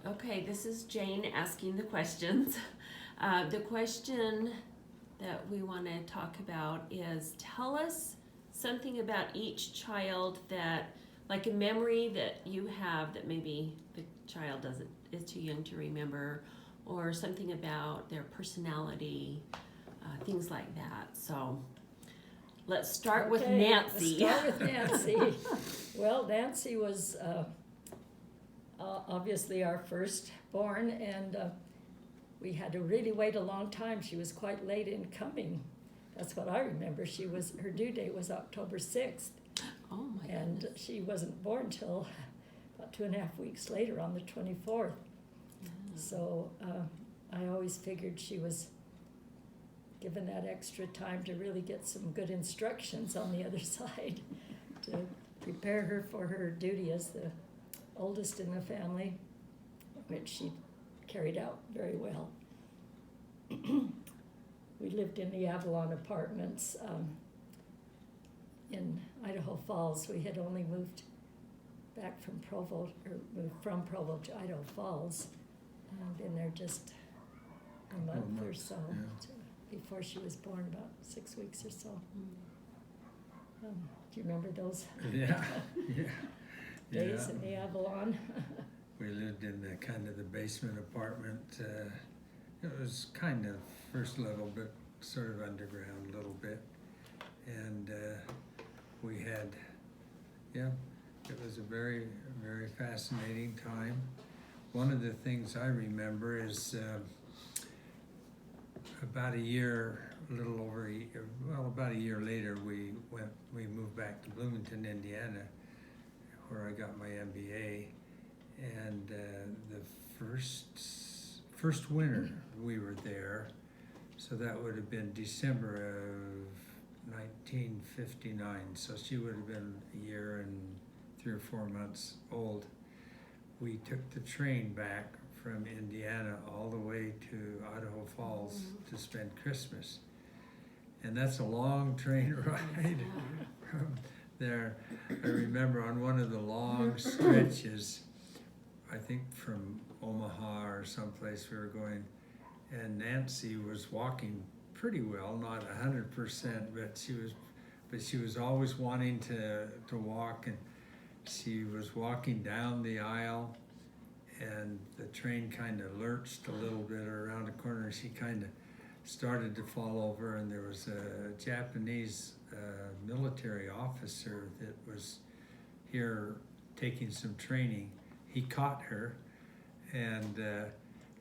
Okay, this is Jane asking the questions. The question that we want to talk about is tell us something about each child that, like a memory that you have that maybe the child doesn't is too young to remember, or something about their personality, things like that. So let's start with Okay, Nancy. Let's start with Nancy. Well, Nancy was obviously our firstborn, and we had to really wait a long time. She was quite late in coming. That's what I remember. Her due date was October 6th, Oh my and goodness. she wasn't born till about 2.5 weeks later on the 24th. So I always figured she was given that extra time to really get some good instructions on the other side to prepare her for her duty as the oldest in the family, which she carried out very well. We lived in the Avalon Apartments in Idaho Falls. We had only moved back from Provo, or moved from Provo to Idaho Falls. Been there just a month or so before she was born, about 6 weeks or so. Do you remember those Yeah, days in the Avalon? We lived in the basement apartment. It was kind of first level, but sort of underground a little bit. And we had, it was a very, very fascinating time. One of the things I remember is about a year later, we moved back to Bloomington, Indiana, where I got my MBA. And the first winter we were there, so that would have been December of 1959. So she would have been a year and 3 or 4 months old. We took the train back from Indiana all the way to Idaho Falls to spend Christmas. And that's a long train ride from there. I remember on one of the long stretches, I think from Omaha or someplace we were going, and Nancy was walking pretty well, not 100%, but she was always wanting to walk, and she was walking down the aisle, and the train kind of lurched a little bit around a corner. She kind of started to fall over, and there was a Japanese military officer that was here taking some training. He caught her, and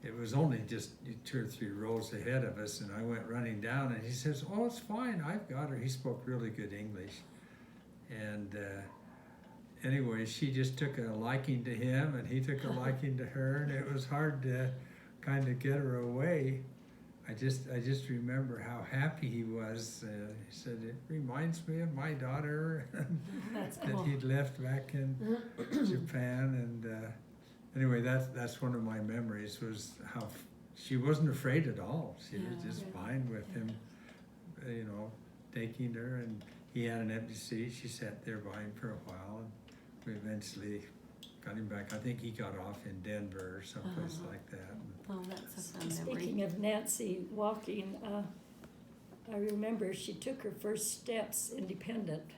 it was only just 2 or 3 rows ahead of us, and I went running down, and he says, "Oh, it's fine, I've got her." He spoke really good English. And anyway, she just took a liking to him, and he took a liking to her, and it was hard to kind of get her away. I just remember how happy he was. He said, "It reminds me of my daughter." That's that cool. he'd left back in Japan. And anyway, that's one of my memories, was how she wasn't afraid at all. She was just fine with him, taking her. And he had an empty seat. She sat there by him for a while, and we eventually got him back. I think he got off in Denver or someplace like that. Oh, that's a fun memory. Speaking of Nancy walking, I remember she took her first steps, independent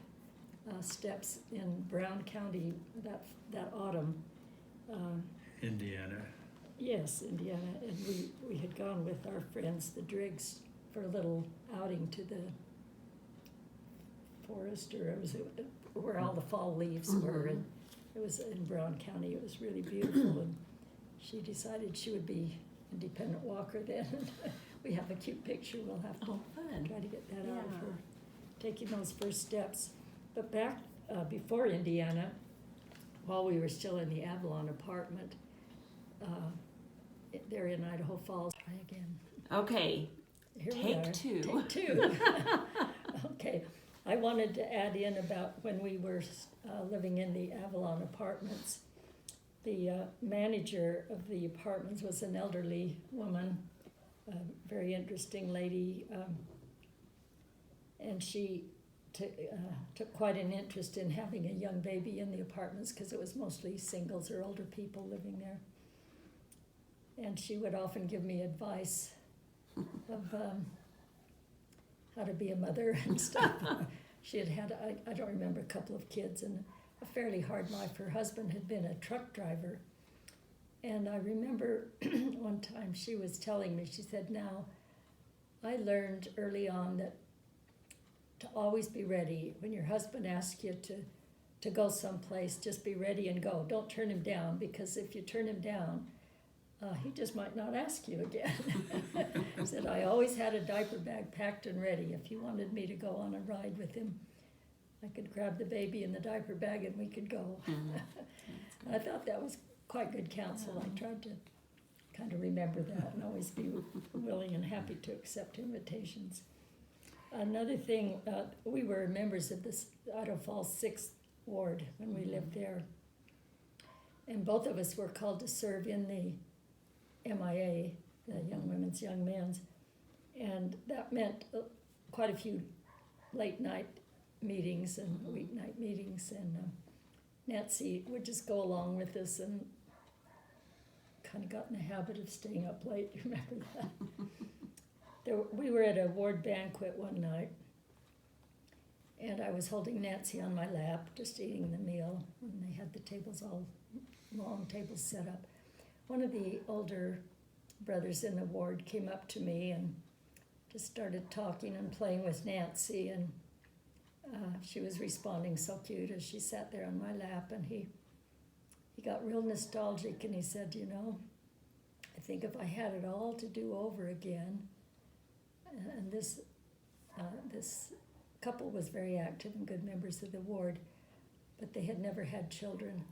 steps, in Brown County that autumn. Indiana. Yes, Indiana, and we had gone with our friends, the Driggs, for a little outing to the forest, or it was where all the fall leaves were, and it was in Brown County. It was really beautiful, and she decided she would be independent walker then. We have a cute picture. We'll have to try to get that out of her taking those first steps. But back before Indiana, while we were still in the Avalon apartment, there in Idaho Falls. Try again. Okay, Here we take are. 2. Take 2. Okay. I wanted to add in about when we were living in the Avalon Apartments. The manager of the apartments was an elderly woman, a very interesting lady, and she took quite an interest in having a young baby in the apartments, because it was mostly singles or older people living there. and she would often give me advice of how to be a mother and stuff. She had, I don't remember, a couple of kids and a fairly hard life. Her husband had been a truck driver. And I remember one time she was telling me, she said, now, I learned early on that to always be ready. When your husband asks you to go someplace, just be ready and go. Don't turn him down, because if you turn him down, he just might not ask you again. He said, I always had a diaper bag packed and ready. If he wanted me to go on a ride with him, I could grab the baby in the diaper bag and we could go. I thought that was quite good counsel. I tried to kind of remember that and always be willing and happy to accept invitations. Another thing, we were members of this Idaho Falls 6th Ward when we lived there. And both of us were called to serve in the MIA, the Young Women's, Young Men's. And that meant quite a few late night meetings and weeknight meetings. And Nancy would just go along with us and kind of got in the habit of staying up late. You remember that? We were at a ward banquet one night, and I was holding Nancy on my lap, just eating the meal, and they had the tables all, long tables set up. One of the older brothers in the ward came up to me and just started talking and playing with Nancy, and she was responding so cute as she sat there on my lap, and he got real nostalgic, and he said, you know, I think if I had it all to do over again, and this couple was very active and good members of the ward, but they had never had children.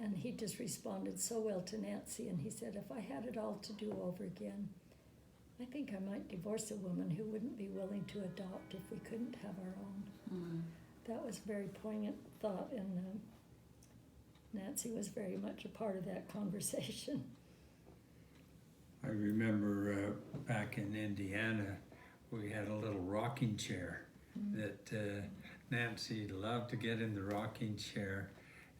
And he just responded so well to Nancy, and he said, if I had it all to do over again, I think I might divorce a woman who wouldn't be willing to adopt if we couldn't have our own. That was a very poignant thought, and Nancy was very much a part of that conversation. I remember back in Indiana, we had a little rocking chair that Nancy loved to get in the rocking chair,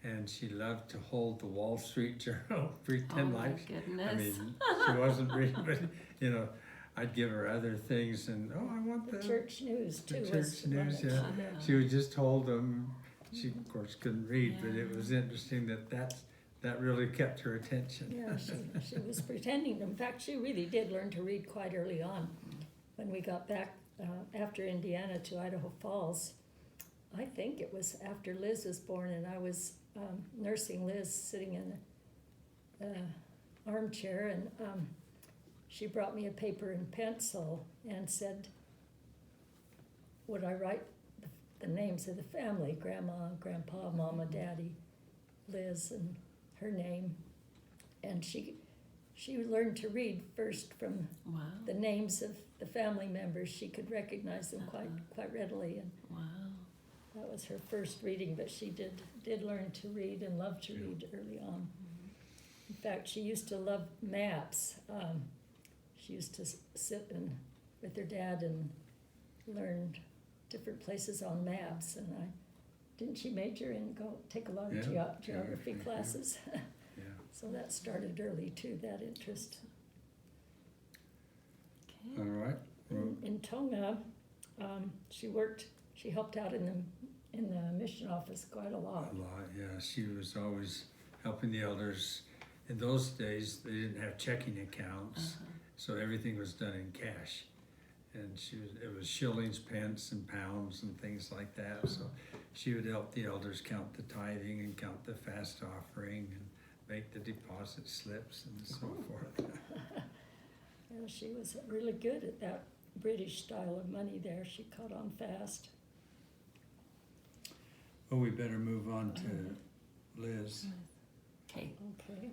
and she loved to hold the Wall Street Journal, pretend like, goodness. I mean, she wasn't reading, but, you know, I'd give her other things, and, oh, I want The church news, too. the church news, yeah. She would just hold them. She, of course, couldn't read, but it was interesting that really kept her attention. Yeah, she was pretending. In fact, she really did learn to read quite early on. When we got back after Indiana to Idaho Falls, I think it was after Liz was born, and I was nursing Liz sitting in the armchair, and she brought me a paper and pencil and said, would I write the names of the family, Grandma, Grandpa, Mama, Daddy, Liz, and her name. And she learned to read first from the names of the family members. She could recognize them quite readily, and that was her first reading, but she did learn to read and love to read early on. In fact, she used to love maps. She used to sit with her dad and learn different places on maps, and didn't she major and take a lot of geography classes? Yeah. So that started early too, that interest. All right. Well, In Tonga, she helped out in the mission office quite a lot. Yeah. She was always helping the elders. In those days, they didn't have checking accounts, so everything was done in cash. And it was shillings, pence, and pounds, and things like that. So she would help the elders count the tithing and count the fast offering and make the deposit slips and so forth. Yeah, she was really good at that British style of money there. She caught on fast. Well, we better move on to Liz. Okay. Okay.